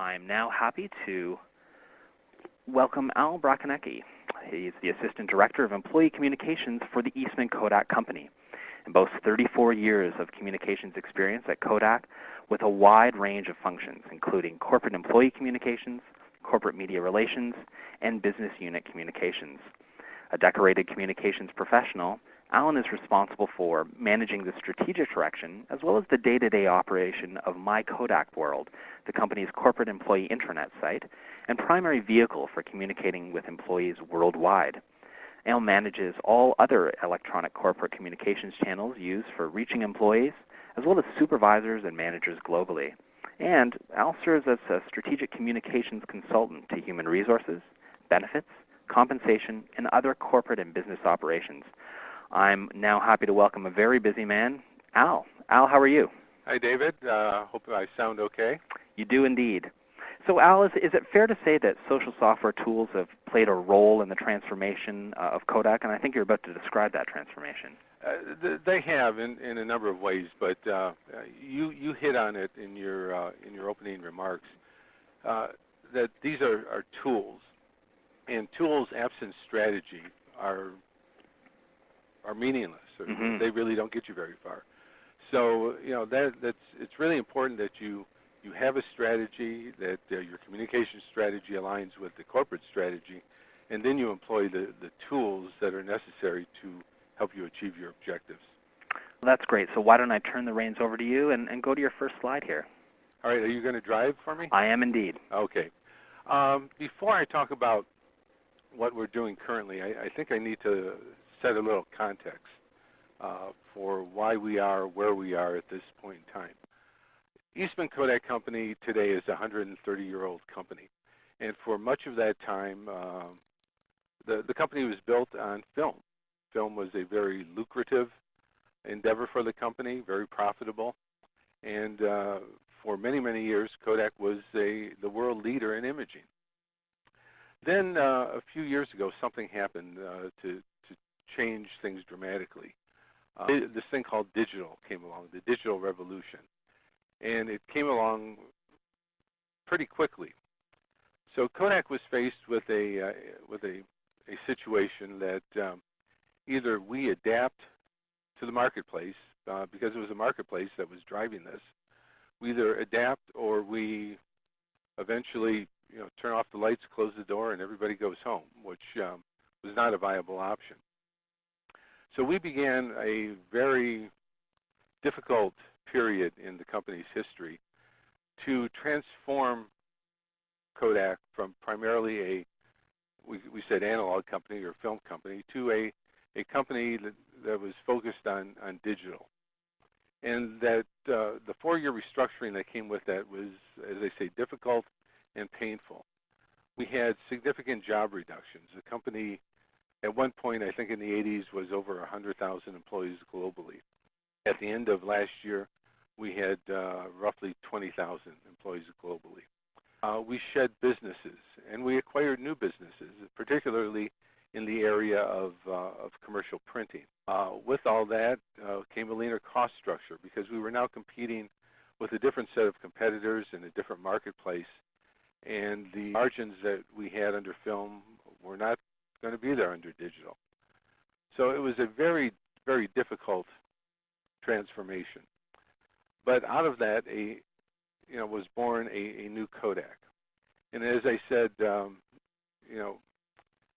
I'm now happy to welcome Al Brakoniecki. He's the Assistant Director of Employee Communications for the Eastman Kodak Company and boasts 34 years of communications experience at Kodak with a wide range of functions, including corporate employee communications, corporate media relations, and business unit communications. A decorated communications professional, Alan is responsible for managing the strategic direction as well as the day-to-day operation of My Kodak World, the company's corporate employee intranet site and primary vehicle for communicating with employees worldwide. Al manages all other electronic corporate communications channels used for reaching employees, as well as supervisors and managers globally. And Al serves as a strategic communications consultant to human resources, benefits, compensation, and other corporate and business operations. I'm now happy to welcome a very busy man, Al. Al, how are you? Hi, David. Hope I sound okay. You do indeed. So Al, is it fair to say that social software tools have played a role in the transformation of Kodak? And I think you're about to describe that transformation. They have in a number of ways, but you hit on it in your opening remarks, that these are tools, and tools absent strategy are meaningless. Mm-hmm. They really don't get you very far. So it's really important that you have a strategy, that your communication strategy aligns with the corporate strategy, and then you employ the tools that are necessary to help you achieve your objectives. Well, that's great. So why don't I turn the reins over to you and go to your first slide here. All right. Are you going to drive for me? I am indeed. Okay. Before I talk about what we're doing currently, I think I need to set a little context for why we are where we are at this point in time. Eastman Kodak Company today is a 130-year-old company, and for much of that time, the company was built on film. Film was a very lucrative endeavor for the company, very profitable, and for many, many years, Kodak was the world leader in imaging. Then a few years ago, something happened to change things dramatically. This thing called digital came along, the digital revolution, and it came along pretty quickly. So Kodak was faced with a situation that either we adapt to the marketplace, because it was a marketplace that was driving this. We either adapt or we eventually turn off the lights, close the door, and everybody goes home, which was not a viable option. So we began a very difficult period in the company's history to transform Kodak from primarily we said analog company or film company to a company that was focused on digital. And that the 4-year restructuring that came with that was, as I say, difficult and painful. We had significant job reductions. The company, at one point, I think in the 80s, was over 100,000 employees globally. At the end of last year, we had roughly 20,000 employees globally. We shed businesses, and we acquired new businesses, particularly in the area of commercial printing. With all that came a leaner cost structure, because we were now competing with a different set of competitors in a different marketplace, and the margins that we had under film were not going to be there under digital. So it was a very, very difficult transformation. But out of that, was born a new Kodak. And as I said,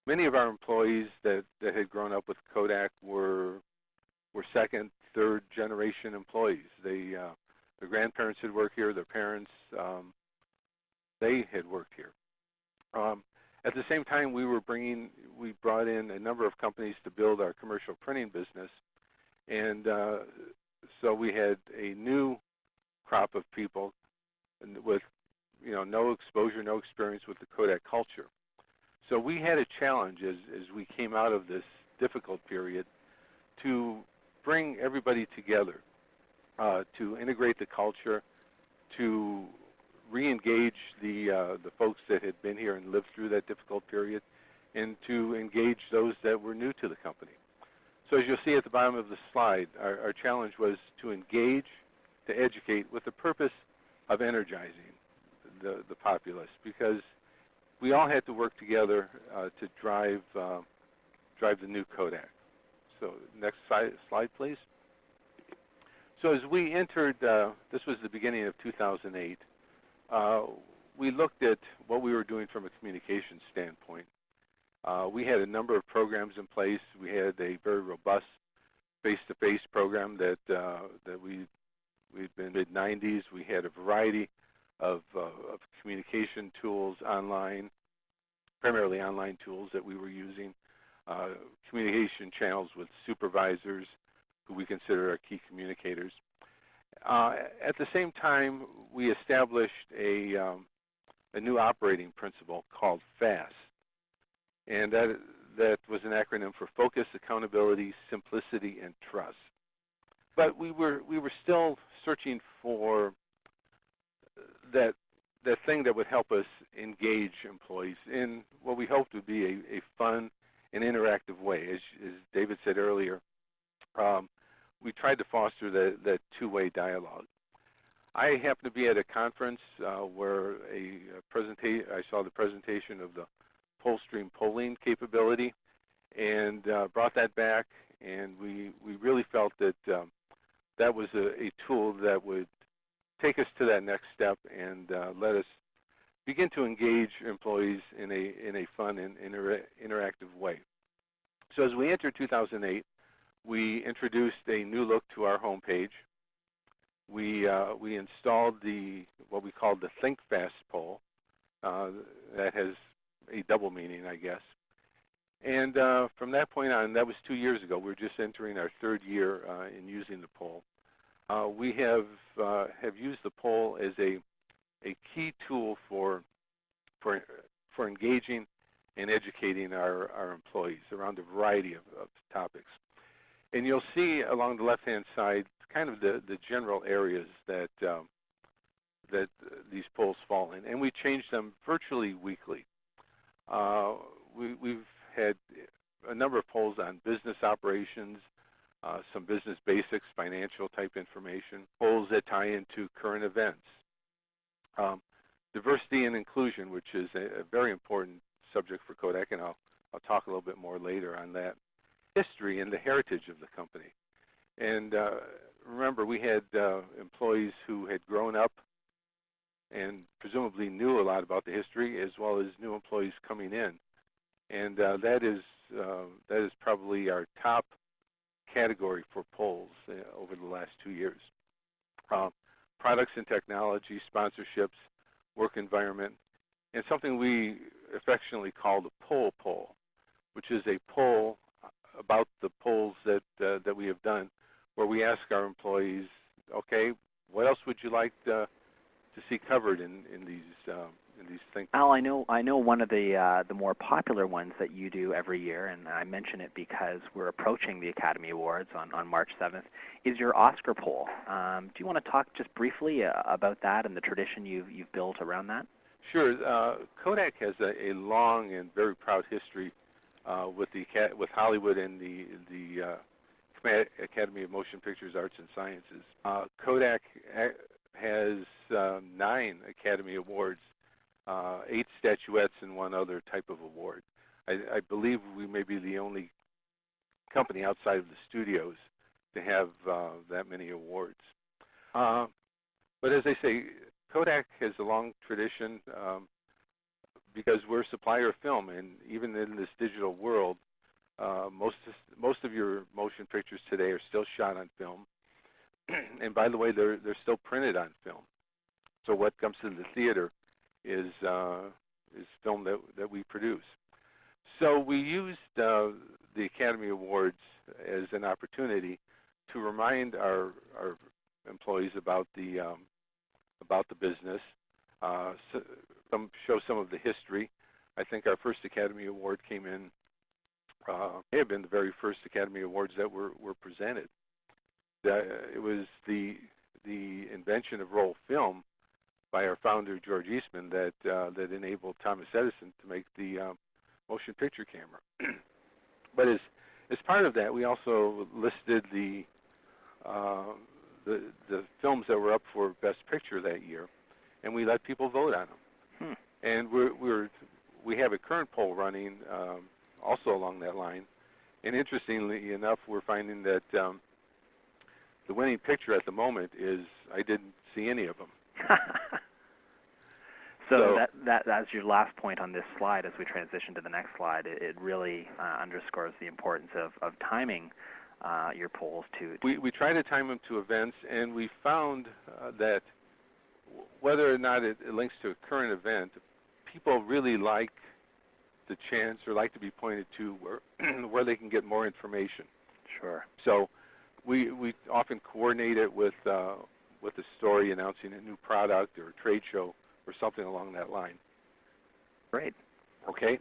many of our employees that had grown up with Kodak were second, third generation employees. Their grandparents had worked here, their parents, they had worked here. At the same time, we brought in a number of companies to build our commercial printing business, and so we had a new crop of people with no exposure, no experience with the Kodak culture. So we had a challenge as we came out of this difficult period to bring everybody together, to integrate the culture, to re-engage the folks that had been here and lived through that difficult period, and to engage those that were new to the company. So as you'll see at the bottom of the slide, our challenge was to engage, to educate, with the purpose of energizing. the populace, because we all had to work together to drive the new Kodak. So next slide, please. So as we entered, this was the beginning of 2008, we looked at what we were doing from a communications standpoint. We had a number of programs in place. We had a very robust face-to-face program that we'd been mid-90s. We had a variety of communication tools online, primarily online tools that we were using, communication channels with supervisors who we consider our key communicators. At the same time, we established a new operating principle called FAST, and that was an acronym for Focus, Accountability, Simplicity, and Trust. But we were still searching for that thing that would help us engage employees in what we hoped would be a fun and interactive way. As David said earlier, we tried to foster that two-way dialogue. I happened to be at a conference where I saw the presentation of the PollStream polling capability, and brought that back, and we really felt that that was a tool that would take us to that next step and let us begin to engage employees in a fun and interactive way. So as we entered 2008, we introduced a new look to our homepage. We installed what we called the Think Fast poll. That has a double meaning, I guess. And from that point on, that was 2 years ago. We're just entering our third year in using the poll. We have used the poll as a key tool for engaging and educating our employees around a variety of topics. And you'll see along the left-hand side kind of the general areas that these polls fall in, and we change them virtually weekly. We've had a number of polls on business operations, some business basics, financial type information, polls that tie into current events, diversity and inclusion, which is a very important subject for Kodak, and I'll talk a little bit more later on that, history and the heritage of the company. And remember, we had employees who had grown up and presumably knew a lot about the history, as well as new employees coming in. And that is probably our top category for polls over the last 2 years. Products and technology, sponsorships, work environment, and something we affectionately call the poll, which is a poll about the polls that we have done, where we ask our employees, okay, what else would you like to see covered in these things? Al, I know one of the more popular ones that you do every year, and I mention it because we're approaching the Academy Awards on March 7th, is your Oscar poll. Do you want to talk just briefly about that and the tradition you've built around that? Sure. Kodak has a long and very proud history with Hollywood and the Academy of Motion Pictures Arts and Sciences. Kodak has 9 Academy Awards, 8 statuettes, and 1 other type of award. I believe we may be the only company outside of the studios to have that many awards. But as I say, Kodak has a long tradition because we're a supplier of film, and even in this digital world, most of your motion pictures today are still shot on film. And by the way, they're still printed on film. So what comes to the theater is film that we produce. So we used the Academy Awards as an opportunity to remind our employees about the business, show some of the history. I think our first Academy Award came in, may have been the very first Academy Awards that were presented. It was the invention of roll film by our founder, George Eastman, that enabled Thomas Edison to make the motion picture camera. But as part of that, we also listed the films that were up for Best Picture that year. and we let people vote on them. And we have a current poll running also along that line. And interestingly enough, we're finding that the winning picture at the moment is I didn't see any of them. So that's your last point on this slide as we transition to the next slide. It really underscores the importance of timing your polls to... We try to time them to events, and we found that whether or not it links to a current event, people really like the chance or like to be pointed to where they can get more information. Sure. So we often coordinate it with a story announcing a new product or a trade show or something along that line. Great. Okay.